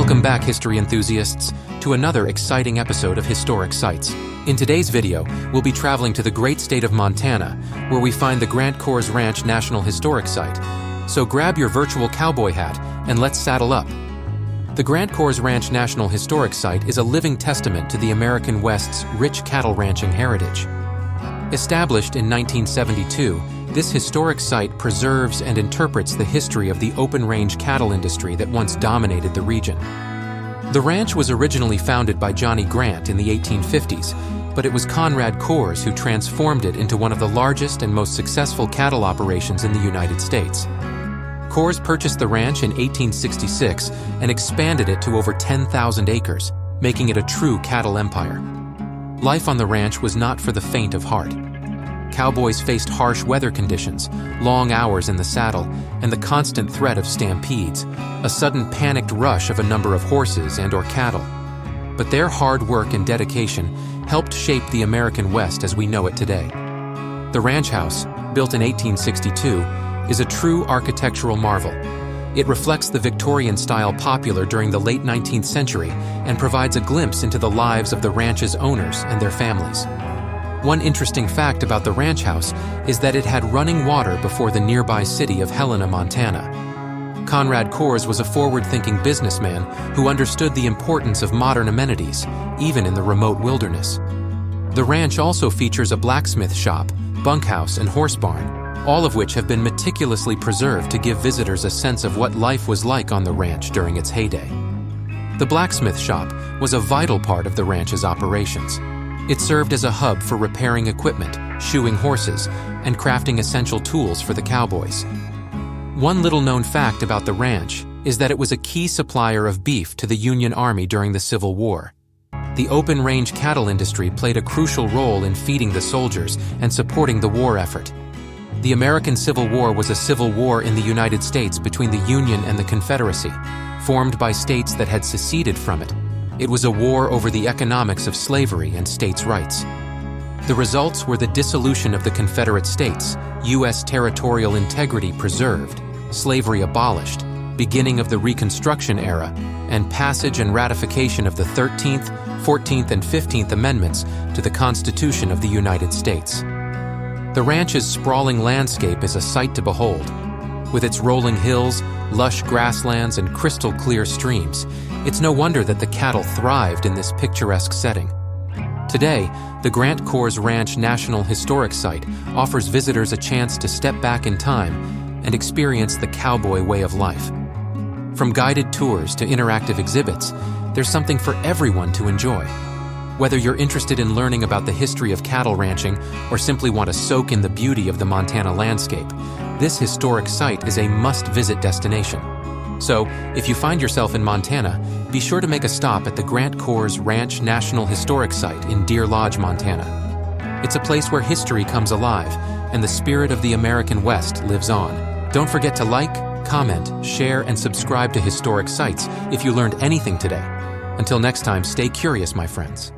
Welcome back, history enthusiasts, to another exciting episode of Historic Sites. In today's video, we'll be traveling to the great state of Montana, where we find the Grant-Kohrs Ranch National Historic Site. So grab your virtual cowboy hat and let's saddle up. The Grant-Kohrs Ranch National Historic Site is a living testament to the American West's rich cattle ranching heritage. Established in 1972, this historic site preserves and interprets the history of the open-range cattle industry that once dominated the region. The ranch was originally founded by Johnny Grant in the 1850s, but it was Conrad Kohrs who transformed it into one of the largest and most successful cattle operations in the United States. Kohrs purchased the ranch in 1866 and expanded it to over 10,000 acres, making it a true cattle empire. Life on the ranch was not for the faint of heart. Cowboys faced harsh weather conditions, long hours in the saddle, and the constant threat of stampedes, a sudden panicked rush of a number of horses and/or cattle. But their hard work and dedication helped shape the American West as we know it today. The ranch house, built in 1862, is a true architectural marvel. It reflects the Victorian style popular during the late 19th century and provides a glimpse into the lives of the ranch's owners and their families. One interesting fact about the ranch house is that it had running water before the nearby city of Helena, Montana. Conrad Kohrs was a forward-thinking businessman who understood the importance of modern amenities, even in the remote wilderness. The ranch also features a blacksmith shop, bunkhouse, and horse barn, all of which have been meticulously preserved to give visitors a sense of what life was like on the ranch during its heyday. The blacksmith shop was a vital part of the ranch's operations. It served as a hub for repairing equipment, shoeing horses, and crafting essential tools for the cowboys. One little-known fact about the ranch is that it was a key supplier of beef to the Union Army during the Civil War. The open-range cattle industry played a crucial role in feeding the soldiers and supporting the war effort. The American Civil War was a civil war in the United States between the Union and the Confederacy, formed by states that had seceded from it. It was a war over the economics of slavery and states' rights. The results were the dissolution of the Confederate States, U.S. territorial integrity preserved, slavery abolished, beginning of the Reconstruction era, and passage and ratification of the 13th, 14th, and 15th Amendments to the Constitution of the United States. The ranch's sprawling landscape is a sight to behold. With its rolling hills, lush grasslands, and crystal-clear streams, it's no wonder that the cattle thrived in this picturesque setting. Today, the Grant-Kohrs Ranch National Historic Site offers visitors a chance to step back in time and experience the cowboy way of life. From guided tours to interactive exhibits, there's something for everyone to enjoy. Whether you're interested in learning about the history of cattle ranching or simply want to soak in the beauty of the Montana landscape, this historic site is a must-visit destination. So, if you find yourself in Montana, be sure to make a stop at the Grant-Kohrs Ranch National Historic Site in Deer Lodge, Montana. It's a place where history comes alive and the spirit of the American West lives on. Don't forget to like, comment, share, and subscribe to Historic Sites if you learned anything today. Until next time, stay curious, my friends.